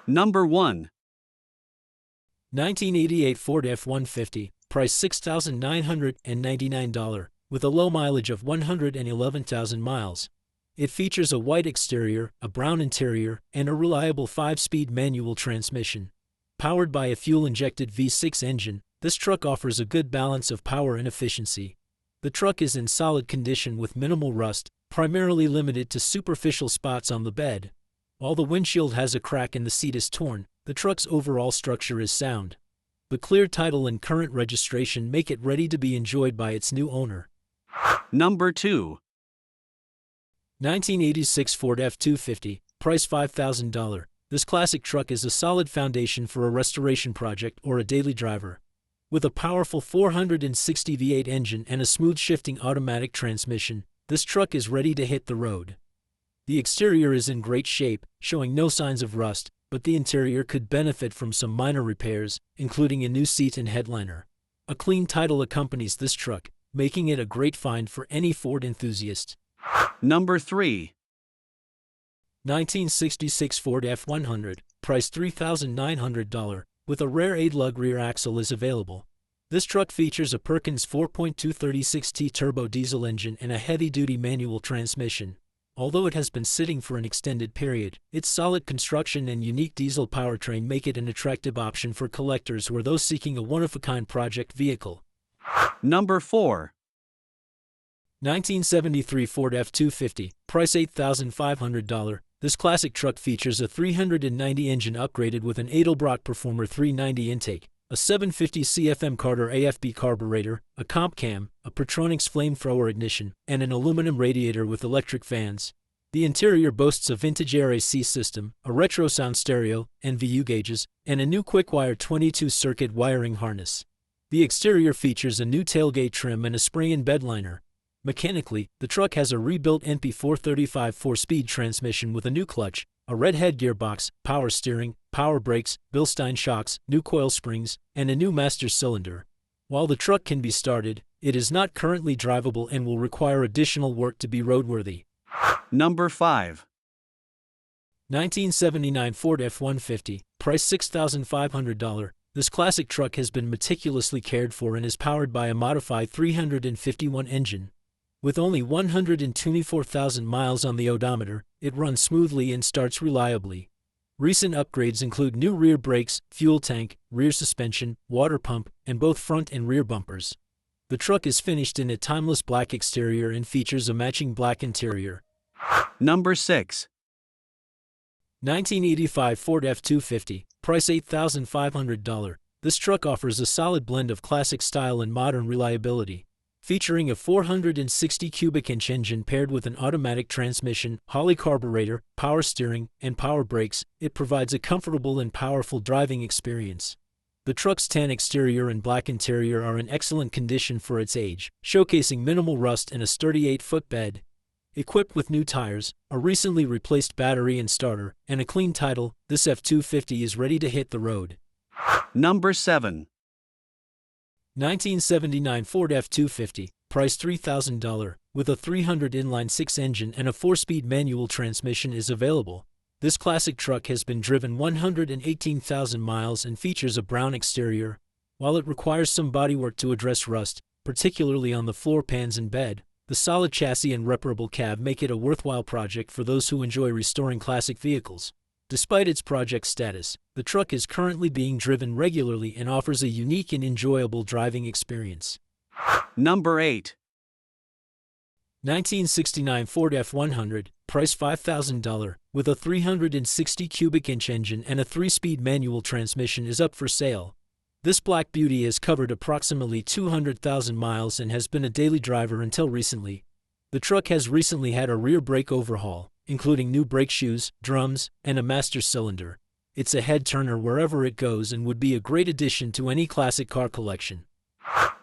Number 1. 1988 Ford F150, price $6,999, with a low mileage of 111,000 miles. It features a white exterior, a brown interior, and a reliable 5-speed manual transmission. Powered by a fuel-injected V6 engine, this truck offers a good balance of power and efficiency. The truck is in solid condition with minimal rust, primarily limited to superficial spots on the bed. While the windshield has a crack and the seat is torn, the truck's overall structure is sound. The clear title and current registration make it ready to be enjoyed by its new owner. Number 2. 1986 Ford F250, price $5,000. This classic truck is a solid foundation for a restoration project or a daily driver. With a powerful 460 V8 engine and a smooth-shifting automatic transmission, this truck is ready to hit the road. The exterior is in great shape, showing no signs of rust, but the interior could benefit from some minor repairs, including a new seat and headliner. A clean title accompanies this truck, making it a great find for any Ford enthusiast. Number 3. 1966 Ford F100, price $3,900, with a rare 8-lug rear axle is available. This truck features a Perkins 4.236T turbo diesel engine and a heavy-duty manual transmission. Although it has been sitting for an extended period, its solid construction and unique diesel powertrain make it an attractive option for collectors or those seeking a one-of-a-kind project vehicle. Number 4. 1973 Ford F250, price $8,500. This classic truck features a 390 engine upgraded with an Edelbrock Performer 390 intake, a 750 CFM Carter AFB carburetor, a comp cam, a Pertronix flamethrower ignition, and an aluminum radiator with electric fans. The interior boasts a vintage air AC system, a retro sound stereo, and VU gauges, and a new quick-wire 22-circuit wiring harness. The exterior features a new tailgate trim and a spray-in bed liner. Mechanically, the truck has a rebuilt NP 435 4-speed transmission with a new clutch, a red head gearbox, power steering, power brakes, Bilstein shocks, new coil springs, and a new master cylinder. While the truck can be started, it is not currently drivable and will require additional work to be roadworthy. Number 5. 1979 Ford F150, price $6,500. This classic truck has been meticulously cared for and is powered by a modified 351 engine. With only 124,000 miles on the odometer, it runs smoothly and starts reliably. Recent upgrades include new rear brakes, fuel tank, rear suspension, water pump, and both front and rear bumpers. The truck is finished in a timeless black exterior and features a matching black interior. Number 6. 1985 Ford F250, price $8,500. This truck offers a solid blend of classic style and modern reliability. Featuring a 460 cubic inch engine paired with an automatic transmission, Holley carburetor, power steering, and power brakes, it provides a comfortable and powerful driving experience. The truck's tan exterior and black interior are in excellent condition for its age, showcasing minimal rust and a sturdy 8-foot bed. Equipped with new tires, a recently replaced battery and starter, and a clean title, this F250 is ready to hit the road. Number 7. 1979 Ford F250, price $3,000, with a 300 inline-6 engine and a 4-speed manual transmission is available. This classic truck has been driven 118,000 miles and features a brown exterior. While it requires some bodywork to address rust, particularly on the floor pans and bed, the solid chassis and reparable cab make it a worthwhile project for those who enjoy restoring classic vehicles. Despite its project status, the truck is currently being driven regularly and offers a unique and enjoyable driving experience. Number 8. 1969 Ford F100, price $5,000, with a 360 cubic inch engine and a 3-speed manual transmission is up for sale. This black beauty has covered approximately 200,000 miles and has been a daily driver until recently. The truck has recently had a rear brake overhaul, including new brake shoes, drums, and a master cylinder. It's a head-turner wherever it goes and would be a great addition to any classic car collection.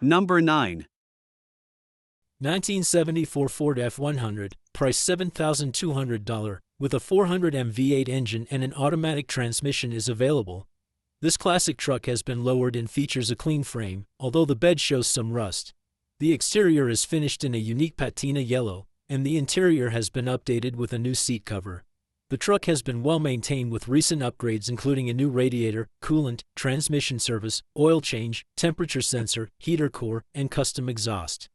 Number 9. 1974 Ford F100, price $7,200, with a 400M V8 engine and an automatic transmission is available. This classic truck has been lowered and features a clean frame, although the bed shows some rust. The exterior is finished in a unique patina yellow, and the interior has been updated with a new seat cover. The truck has been well maintained with recent upgrades including a new radiator, coolant, transmission service, oil change, temperature sensor, heater core, and custom exhaust.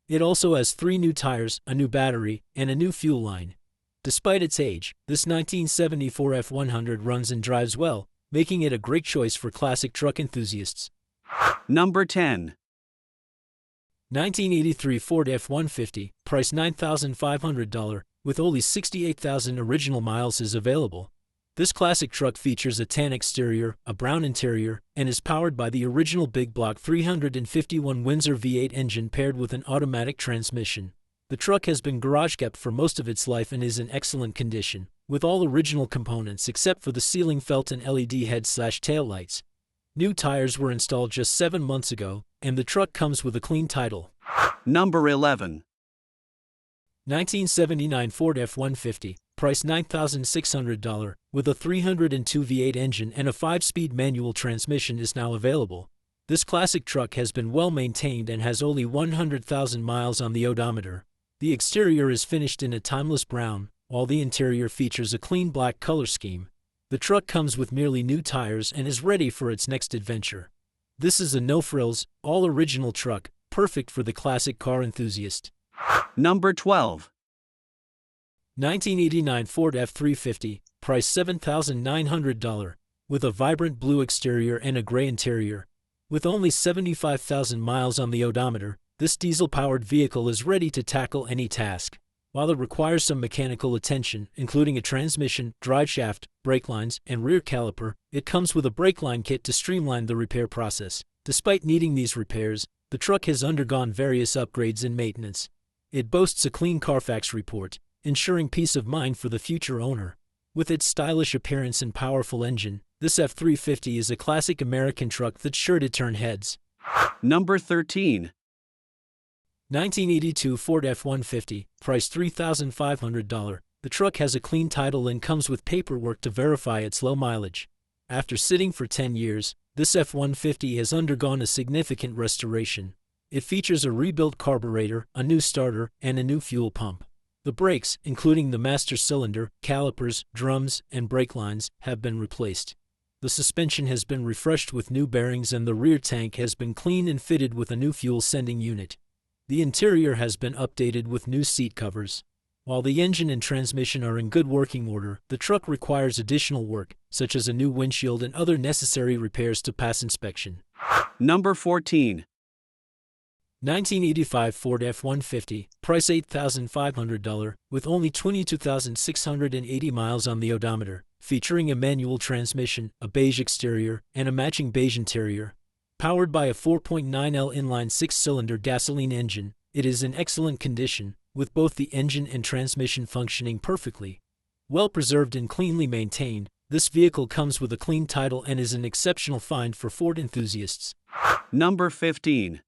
It also has 3 new tires, a new battery, and a new fuel line. Despite its age, this 1974 F100 runs and drives well, making it a great choice for classic truck enthusiasts. Number 10. 1983 Ford F150, price $9,500, with only 68,000 original miles is available. This classic truck features a tan exterior, a brown interior, and is powered by the original big block 351 Windsor V8 engine paired with an automatic transmission. The truck has been garage kept for most of its life and is in excellent condition, with all original components except for the ceiling felt and LED head/tail lights. New tires were installed just 7 months ago, and the truck comes with a clean title. Number 11. 1979 Ford F150, price $9,600, with a 302 V8 engine and a 5-speed manual transmission is now available. This classic truck has been well maintained and has only 100,000 miles on the odometer. The exterior is finished in a timeless brown, while the interior features a clean black color scheme. The truck comes with merely new tires and is ready for its next adventure. This is a no-frills, all-original truck, perfect for the classic car enthusiast. Number 12. 1989 Ford F350, price $7,900, with a vibrant blue exterior and a gray interior. With only 75,000 miles on the odometer, this diesel-powered vehicle is ready to tackle any task. While it requires some mechanical attention, including a transmission, drive shaft, brake lines, and rear caliper, it comes with a brake line kit to streamline the repair process. Despite needing these repairs, the truck has undergone various upgrades and maintenance. It boasts a clean Carfax report, ensuring peace of mind for the future owner. With its stylish appearance and powerful engine, this F350 is a classic American truck that's sure to turn heads. Number 13. 1982 Ford F150, price $3,500. The truck has a clean title and comes with paperwork to verify its low mileage. After sitting for 10 years, this F150 has undergone a significant restoration. It features a rebuilt carburetor, a new starter, and a new fuel pump. The brakes, including the master cylinder, calipers, drums, and brake lines, have been replaced. The suspension has been refreshed with new bearings and the rear tank has been cleaned and fitted with a new fuel sending unit. The interior has been updated with new seat covers. While the engine and transmission are in good working order, the truck requires additional work, such as a new windshield and other necessary repairs to pass inspection. Number 14. 1985 Ford F150, price $8,500, with only 22,680 miles on the odometer, featuring a manual transmission, a beige exterior, and a matching beige interior. Powered by a 4.9L inline 6-cylinder gasoline engine, it is in excellent condition, with both the engine and transmission functioning perfectly. Well preserved and cleanly maintained, this vehicle comes with a clean title and is an exceptional find for Ford enthusiasts. Number 15.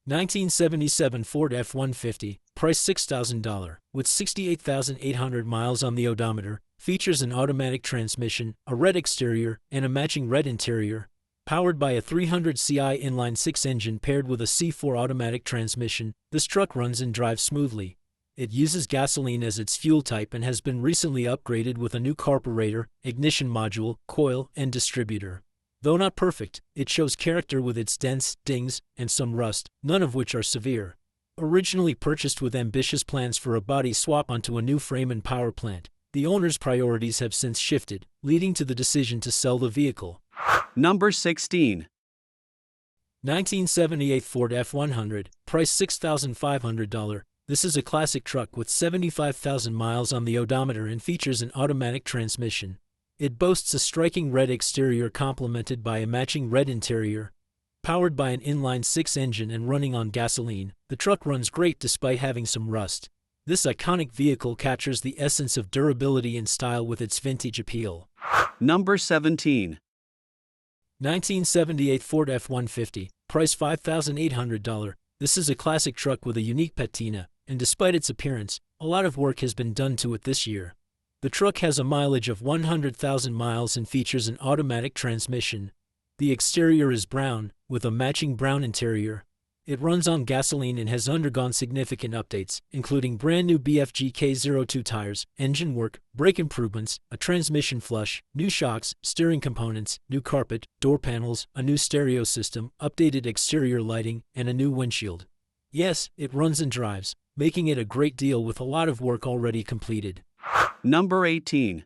1977 Ford F150, price $6,000, with 68,800 miles on the odometer, features an automatic transmission, a red exterior, and a matching red interior. Powered by a 300 CI inline 6 engine paired with a C4 automatic transmission, this truck runs and drives smoothly. It uses gasoline as its fuel type and has been recently upgraded with a new carburetor, ignition module, coil, and distributor. Though not perfect, it shows character with its dents, dings, and some rust, none of which are severe. Originally purchased with ambitious plans for a body swap onto a new frame and power plant, the owner's priorities have since shifted, leading to the decision to sell the vehicle. Number 16. 1978 Ford F100, price $6,500. This is a classic truck with 75,000 miles on the odometer and features an automatic transmission. It boasts a striking red exterior complemented by a matching red interior. Powered by an inline 6 engine and running on gasoline, the truck runs great despite having some rust. This iconic vehicle captures the essence of durability and style with its vintage appeal. Number 17. 1978 Ford F150, price $5,800. This is a classic truck with a unique patina, and despite its appearance, a lot of work has been done to it this year. The truck has a mileage of 100,000 miles and features an automatic transmission. The exterior is brown, with a matching brown interior. It runs on gasoline and has undergone significant updates, including brand new BFG K02 tires, engine work, brake improvements, a transmission flush, new shocks, steering components, new carpet, door panels, a new stereo system, updated exterior lighting, and a new windshield. Yes, it runs and drives, making it a great deal with a lot of work already completed. Number 18.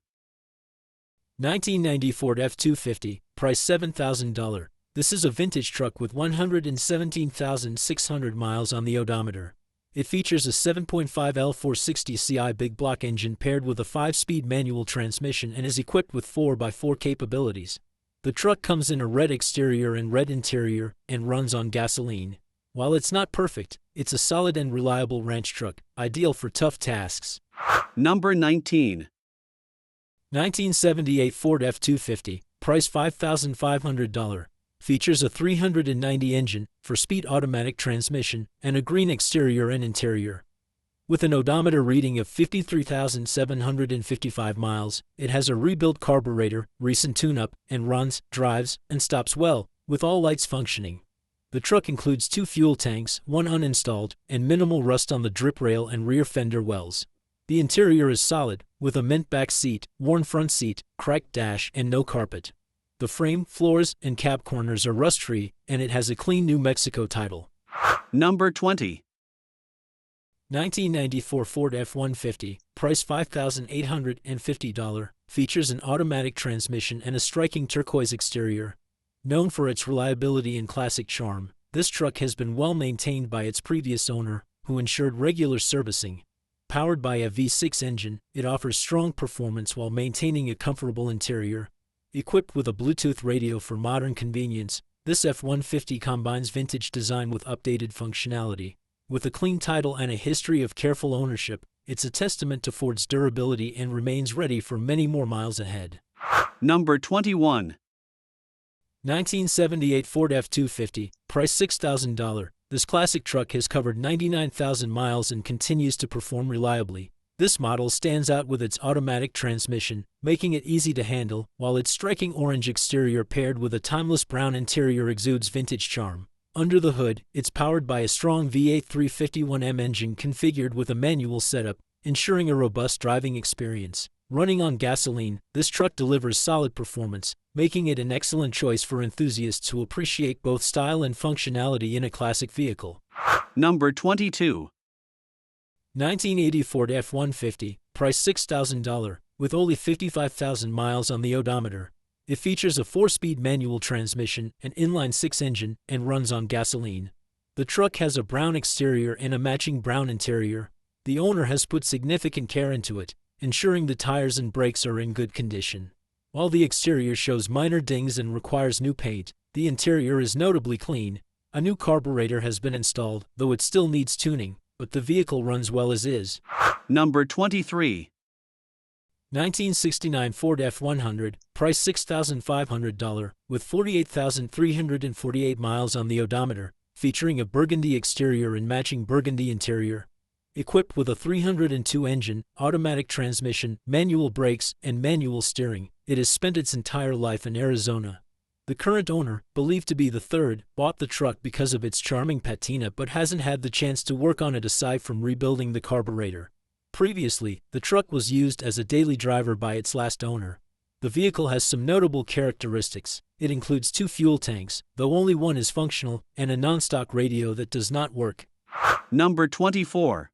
1990 Ford F250, price $7,000. This is a vintage truck with 117,600 miles on the odometer. It features a 7.5 L460 CI big block engine paired with a 5-speed manual transmission and is equipped with 4x4 capabilities. The truck comes in a red exterior and red interior and runs on gasoline. While it's not perfect, it's a solid and reliable ranch truck, ideal for tough tasks. Number 19. 1978 Ford F250, price $5,500. Features a 390 engine, 4-speed automatic transmission, and a green exterior and interior. With an odometer reading of 53,755 miles, it has a rebuilt carburetor, recent tune-up, and runs, drives, and stops well, with all lights functioning. The truck includes 2 fuel tanks, 1 uninstalled, and minimal rust on the drip rail and rear fender wells. The interior is solid, with a mint back seat, worn front seat, cracked dash, and no carpet. The frame, floors, and cab corners are rust-free, and it has a clean New Mexico title. Number 20. 1994 Ford F150, price $5,850, features an automatic transmission and a striking turquoise exterior. Known for its reliability and classic charm, this truck has been well maintained by its previous owner, who ensured regular servicing. Powered by a V6 engine, it offers strong performance while maintaining a comfortable interior. Equipped with a Bluetooth radio for modern convenience, this F-150 combines vintage design with updated functionality. With a clean title and a history of careful ownership, it's a testament to Ford's durability and remains ready for many more miles ahead. Number 21. 1978 Ford F250, price $6,000. This classic truck has covered 99,000 miles and continues to perform reliably. This model stands out with its automatic transmission, making it easy to handle, while its striking orange exterior paired with a timeless brown interior exudes vintage charm. Under the hood, it's powered by a strong V8 351M engine configured with a manual setup, ensuring a robust driving experience. Running on gasoline, this truck delivers solid performance, making it an excellent choice for enthusiasts who appreciate both style and functionality in a classic vehicle. Number 22. 1980 Ford F150, price $6,000, with only 55,000 miles on the odometer. It features a 4-speed manual transmission, an inline-6 engine, and runs on gasoline. The truck has a brown exterior and a matching brown interior. The owner has put significant care into it, ensuring the tires and brakes are in good condition. While the exterior shows minor dings and requires new paint, the interior is notably clean. A new carburetor has been installed, though it still needs tuning, but the vehicle runs well as is. Number 23. 1969 Ford F100, price $6,500, with 48,348 miles on the odometer, featuring a burgundy exterior and matching burgundy interior. Equipped with a 302 engine, automatic transmission, manual brakes, and manual steering, it has spent its entire life in Arizona. The current owner, believed to be the third, bought the truck because of its charming patina but hasn't had the chance to work on it aside from rebuilding the carburetor. Previously, the truck was used as a daily driver by its last owner. The vehicle has some notable characteristics. It includes 2 fuel tanks, though only one is functional, and a non-stock radio that does not work. Number 24.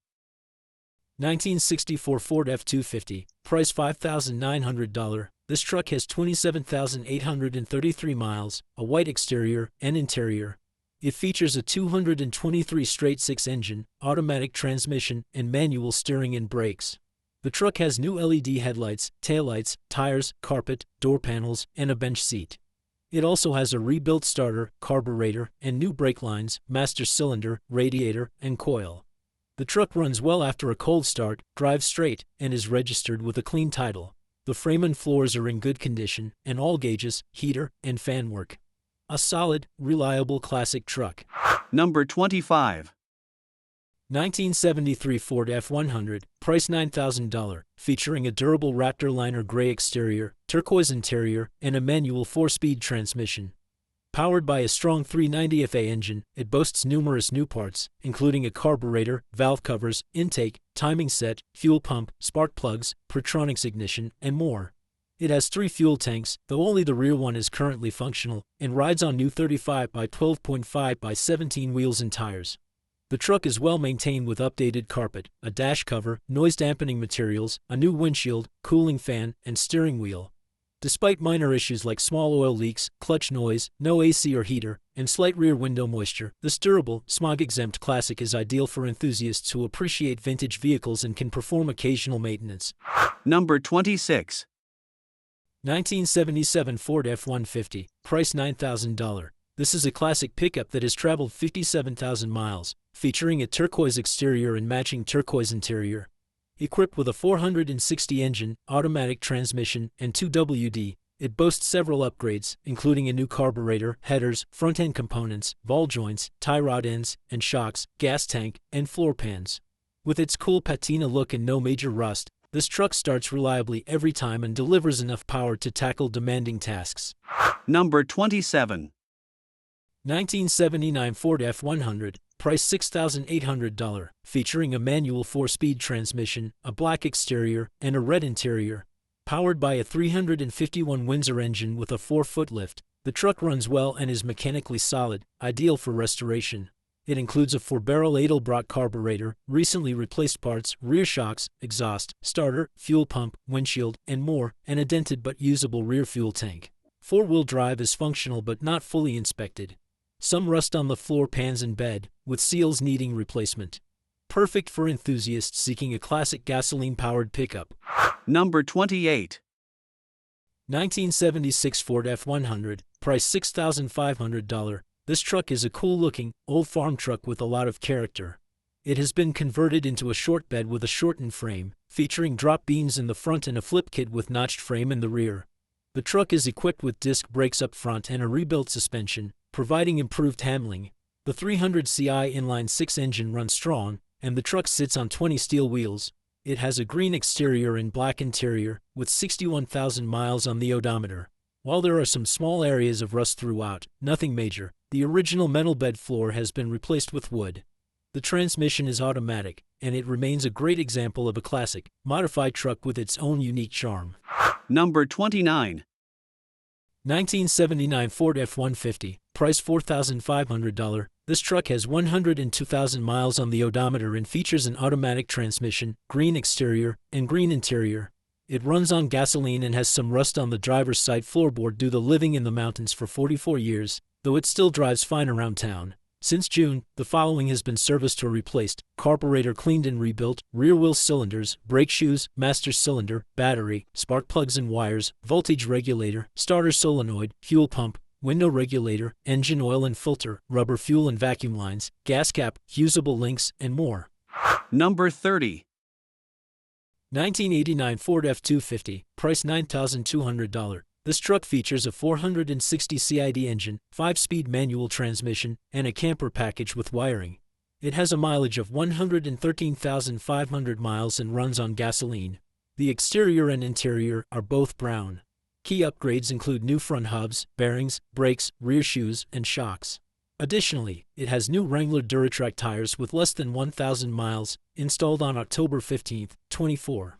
1964 Ford F250, price $5,900. This truck has 27,833 miles, a white exterior and interior. It features a 223 straight-six engine, automatic transmission, and manual steering and brakes. The truck has new LED headlights, taillights, tires, carpet, door panels, and a bench seat. It also has a rebuilt starter, carburetor, and new brake lines, master cylinder, radiator, and coil. The truck runs well after a cold start, drives straight, and is registered with a clean title. The frame and floors are in good condition, and all gauges, heater, and fan work. A solid, reliable classic truck. Number 25. 1973 Ford F100, price $9,000, featuring a durable Raptor liner gray exterior, turquoise interior, and a manual 4-speed transmission. Powered by a strong 390FA engine, it boasts numerous new parts, including a carburetor, valve covers, intake, timing set, fuel pump, spark plugs, Pertronix ignition, and more. It has 3 fuel tanks, though only the rear one is currently functional, and rides on new 35 by 12.5 by 17 wheels and tires. The truck is well maintained with updated carpet, a dash cover, noise-dampening materials, a new windshield, cooling fan, and steering wheel. Despite minor issues like small oil leaks, clutch noise, no AC or heater, and slight rear window moisture, this durable, smog-exempt classic is ideal for enthusiasts who appreciate vintage vehicles and can perform occasional maintenance. Number 26. 1977 Ford F150, price $9,000. This is a classic pickup that has traveled 57,000 miles, featuring a turquoise exterior and matching turquoise interior. Equipped with a 460 engine, automatic transmission, and 2WD, it boasts several upgrades, including a new carburetor, headers, front-end components, ball joints, tie rod ends, and shocks, gas tank, and floor pans. With its cool patina look and no major rust, this truck starts reliably every time and delivers enough power to tackle demanding tasks. Number 27. 1979 Ford F100, price $6,800, featuring a manual 4-speed transmission, a black exterior, and a red interior. Powered by a 351 Windsor engine with a 4-foot lift, the truck runs well and is mechanically solid, ideal for restoration. It includes a 4-barrel Edelbrock carburetor, recently replaced parts, rear shocks, exhaust, starter, fuel pump, windshield, and more, and a dented but usable rear fuel tank. 4-wheel drive is functional but not fully inspected. Some rust on the floor pans and bed, with seals needing replacement. Perfect for enthusiasts seeking a classic gasoline-powered pickup. Number 28. 1976 Ford F100, price $6,500. This truck is a cool-looking, old farm truck with a lot of character. It has been converted into a short bed with a shortened frame, featuring drop beams in the front and a flip kit with notched frame in the rear. The truck is equipped with disc brakes up front and a rebuilt suspension, providing improved handling. The 300ci inline-6 engine runs strong, and the truck sits on 20 steel wheels. It has a green exterior and black interior, with 61,000 miles on the odometer. While there are some small areas of rust throughout, nothing major, the original metal bed floor has been replaced with wood. The transmission is automatic, and it remains a great example of a classic, modified truck with its own unique charm. Number 29. 1979 Ford F150, price $4,500. This truck has 102,000 miles on the odometer and features an automatic transmission, green exterior, and green interior. It runs on gasoline and has some rust on the driver's side floorboard due to living in the mountains for 44 years, though it still drives fine around town. Since June, the following has been serviced or replaced: carburetor cleaned and rebuilt, rear wheel cylinders, brake shoes, master cylinder, battery, spark plugs and wires, voltage regulator, starter solenoid, fuel pump, window regulator, engine oil and filter, rubber fuel and vacuum lines, gas cap, fusible links, and more. Number 30. 1989 Ford F250, price $9,200. This truck features a 460 CID engine, 5-speed manual transmission, and a camper package with wiring. It has a mileage of 113,500 miles and runs on gasoline. The exterior and interior are both brown. Key upgrades include new front hubs, bearings, brakes, rear shoes, and shocks. Additionally, it has new Wrangler Duratrac tires with less than 1,000 miles, installed on October 15, 24.